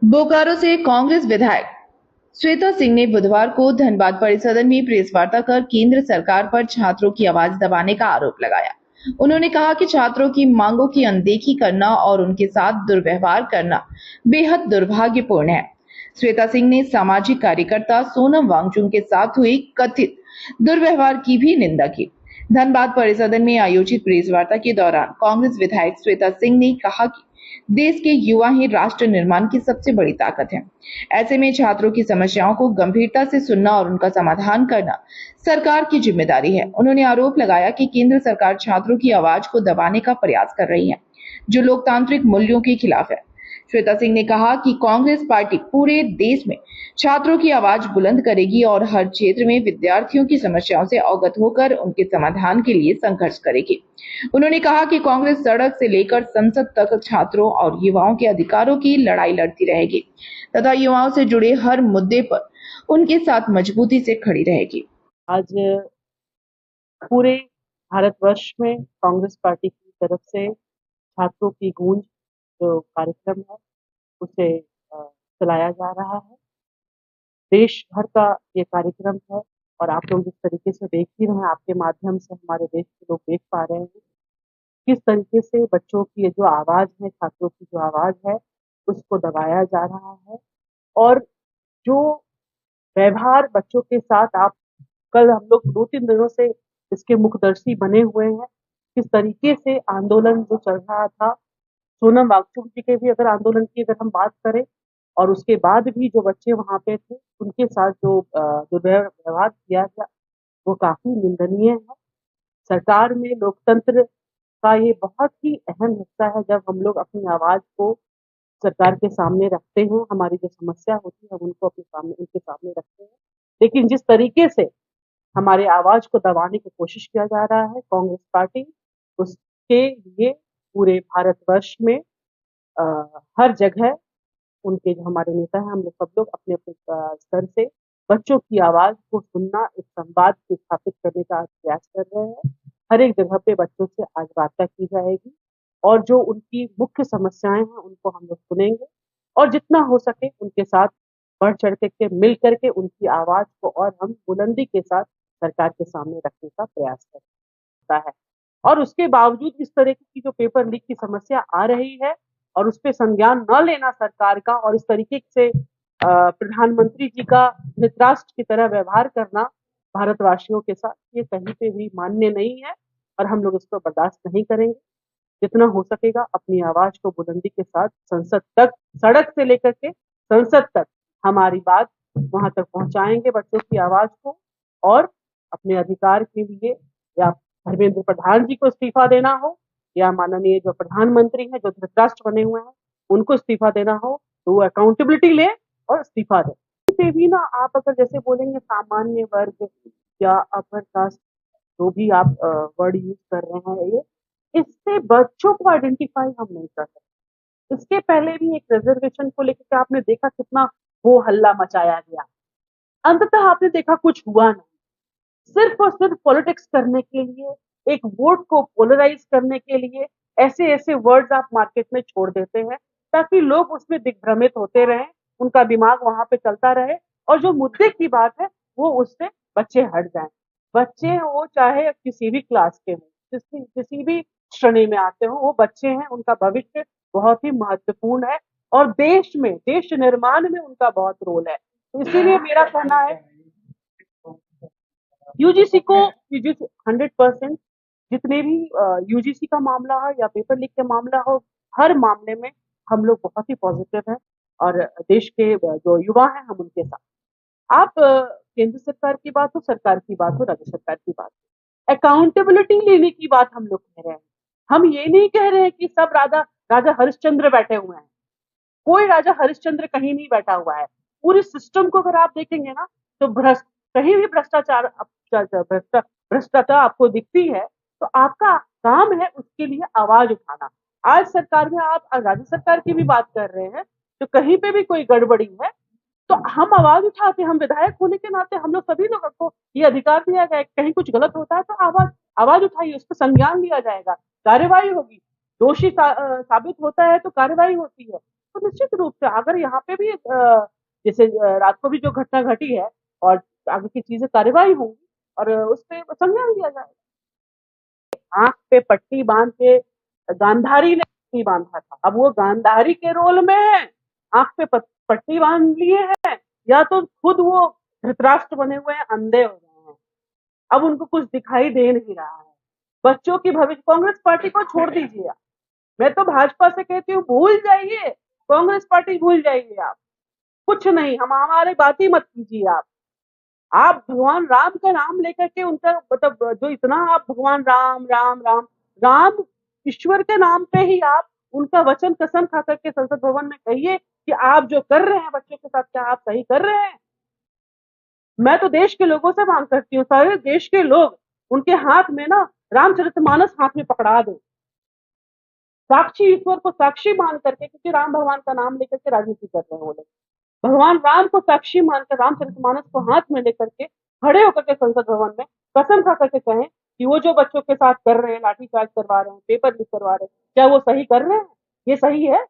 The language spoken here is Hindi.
बोकारो से कांग्रेस विधायक श्वेता सिंह ने बुधवार को धनबाद परिसदन में प्रेस वार्ता कर केंद्र सरकार पर छात्रों की आवाज दबाने का आरोप लगाया। उन्होंने कहा कि छात्रों की मांगों की अनदेखी करना और उनके साथ दुर्व्यवहार करना बेहद दुर्भाग्यपूर्ण है। श्वेता सिंह ने सामाजिक कार्यकर्ता सोनम वांगचुक के साथ हुई कथित दुर्व्यवहार की भी निंदा की। धनबाद परिसदन में आयोजित प्रेस वार्ता के दौरान कांग्रेस विधायक श्वेता सिंह ने कहा कि देश के युवा ही राष्ट्र निर्माण की सबसे बड़ी ताकत है। ऐसे में छात्रों की समस्याओं को गंभीरता से सुनना और उनका समाधान करना सरकार की जिम्मेदारी है। उन्होंने आरोप लगाया कि केंद्र सरकार छात्रों की आवाज को दबाने का प्रयास कर रही है, जो लोकतांत्रिक मूल्यों के खिलाफ है। श्वेता सिंह ने कहा कि कांग्रेस पार्टी पूरे देश में छात्रों की आवाज बुलंद करेगी और हर क्षेत्र में विद्यार्थियों की समस्याओं से अवगत होकर उनके समाधान के लिए संघर्ष करेगी। उन्होंने कहा कि कांग्रेस सड़क से लेकर संसद तक छात्रों और युवाओं के अधिकारों की लड़ाई लड़ती रहेगी तथा युवाओं से जुड़े हर मुद्दे पर उनके साथ मजबूती से खड़ी रहेगी। आज पूरे भारतवर्ष में कांग्रेस पार्टी की तरफ से छात्रों की गूंज जो कार्यक्रम है उसे चलाया जा रहा है। देश भर का ये कार्यक्रम है और आप लोग जिस तरीके से देख ही रहे हैं, आपके माध्यम से हमारे देश के लोग देख पा रहे हैं किस तरीके से बच्चों की ये जो आवाज है, छात्रों की जो आवाज है, उसको दबाया जा रहा है। और जो व्यवहार बच्चों के साथ आप कल हम लोग 2-3 दिनों से इसके मुखदर्शी बने हुए हैं। किस तरीके से आंदोलन जो चल रहा था, सोनम वांगचुक जी के भी अगर आंदोलन की अगर हम बात करें और उसके बाद भी जो बच्चे वहाँ पे थे, उनके साथ जो व्यवहार किया गया, वो काफ़ी निंदनीय है। सरकार में लोकतंत्र का ये बहुत ही अहम हिस्सा है जब हम लोग अपनी आवाज़ को सरकार के सामने रखते हैं, हमारी जो समस्या होती है हम उनको अपने सामने उनके सामने रखते हैं। लेकिन जिस तरीके से हमारे आवाज को दबाने की कोशिश किया जा रहा है कांग्रेस पार्टी उसके लिए पूरे भारतवर्ष में हर जगह उनके जो हमारे नेता हैं हम लोग सब लोग अपने अपने स्तर से बच्चों की आवाज को सुनना एक संवाद को स्थापित करने का प्रयास कर रहे हैं। हर एक जगह पे बच्चों से आज वार्ता की जाएगी और जो उनकी मुख्य समस्याएं हैं उनको हम लोग सुनेंगे और जितना हो सके उनके साथ बढ़ चढ़ के मिल करके उनकी आवाज को और हम बुलंदी के साथ सरकार के सामने रखने का प्रयास करता है। और उसके बावजूद इस तरह की जो पेपर लीक की समस्या आ रही है और उस पे संज्ञान न लेना सरकार का और इस तरीके से प्रधानमंत्री जी का धृतराष्ट्र की तरह व्यवहार करना भारतवासियों के साथ ये कहीं पे भी मान्य नहीं है और हम लोग इसको बर्दाश्त नहीं करेंगे। जितना हो सकेगा अपनी आवाज को बुलंदी के साथ संसद तक, सड़क से लेकर के संसद तक हमारी बात वहां तक पहुंचाएंगे बच्चों की आवाज को और अपने अधिकार के लिए या धर्मेंद्र प्रधान जी को इस्तीफा देना हो या माननीय जो प्रधानमंत्री हैं जो धृतराष्ट्र बने हुए हैं उनको इस्तीफा देना हो तो वो अकाउंटेबिलिटी ले और इस्तीफा दे। पे भी ना आप अगर जैसे बोलेंगे सामान्य वर्ग या अपर कास्ट जो भी आप वर्ड यूज कर रहे हैं ये इससे बच्चों को आइडेंटिफाई हम नहीं कर सकते। इसके पहले भी एक रिजर्वेशन को लेकर आपने देखा कितना हो हल्ला मचाया गया, अंततः आपने देखा कुछ हुआ नहीं। सिर्फ और सिर्फ पॉलिटिक्स करने के लिए, एक वोट को पोलराइज करने के लिए ऐसे ऐसे वर्ड्स आप मार्केट में छोड़ देते हैं ताकि लोग उसमें दिग्भ्रमित होते रहें, उनका दिमाग वहां पे चलता रहे और जो मुद्दे की बात है वो उससे बच्चे हट जाएं। बच्चे हो चाहे किसी भी क्लास के हो, किसी भी श्रेणी में आते हो, वो बच्चे हैं, उनका भविष्य बहुत ही महत्वपूर्ण है और देश निर्माण में उनका बहुत रोल है। तो इसीलिए मेरा कहना है यूजीसी को 100% जितने भी यूजीसी का मामला हो या पेपर लीक का मामला हो, हर मामले में हम लोग बहुत ही पॉजिटिव हैं और देश के जो युवा हैं हम उनके साथ। आप केंद्र सरकार की बात हो, सरकार की बात हो, राज्य सरकार की बात हो, अकाउंटेबिलिटी लेने की बात हम लोग कह रहे हैं। हम ये नहीं कह रहे हैं कि सब राजा राजा हरिश्चंद्र बैठे हुए हैं। कोई राजा हरिश्चंद्र कहीं नहीं बैठा हुआ है। पूरे सिस्टम को अगर आप देखेंगे ना तो कहीं भी भ्रष्टाचार आपको दिखती है तो आपका काम है उसके लिए आवाज उठाना। आज सरकार में आप राज्य सरकार की भी बात कर रहे हैं तो कहीं पे भी कोई गड़बड़ी है तो हम आवाज उठाते, हम विधायक होने के नाते हम लोग सभी लोगों को ये अधिकार दिया गया है, कहीं कुछ गलत होता है तो आवाज आवाज उठाइए, उस पर संज्ञान लिया जाएगा, कार्यवाही होगी, दोषी साबित होता है तो कार्यवाही होती है। तो निश्चित रूप से अगर यहाँ पे भी जैसे रात को भी जो घटना घटी है और आगे की चीजें कार्रवाई होंगी और उस पे संज्ञान लिया जाएगा। आंख पे पट्टी बांध के गांधारी ने पट्टी बांधा था, अब वो गांधारी के रोल में है, आंख पे पट्टी बांध लिए है, या तो खुद वो धृतराष्ट्र बने हुए हैं, अंधे हो गए हैं, अब उनको कुछ दिखाई दे नहीं रहा है। बच्चों की भविष्य, कांग्रेस पार्टी को छोड़ दीजिए आप, मैं तो भाजपा से कहती हूँ भूल जाइए, कांग्रेस पार्टी भूल जाइए आप, कुछ नहीं, हम हमारी बात ही मत कीजिए आप भगवान राम का नाम लेकर के उनका मतलब जो इतना आप भगवान राम राम राम राम ईश्वर के नाम पे ही आप उनका वचन कसम खा करके संसद भवन में कहिए कि आप जो कर रहे हैं बच्चों के साथ क्या आप सही कर रहे हैं। मैं तो देश के लोगों से मांग करती हूँ, सारे देश के लोग उनके हाथ में ना रामचरितमानस हाथ में पकड़ा दो, साक्षी ईश्वर को साक्षी मान करके, क्योंकि राम भगवान का नाम लेकर के राजनीति कर रहे हैं वो लोग, भगवान राम को साक्षी मानकर रामचरितमानस को हाथ में लेकर के खड़े होकर के संसद भवन में कसम खा करके कहें कि वो जो बच्चों के साथ कर रहे हैं, लाठीचार्ज करवा रहे हैं, पेपर लीक करवा रहे हैं, क्या वो सही कर रहे हैं? ये सही है?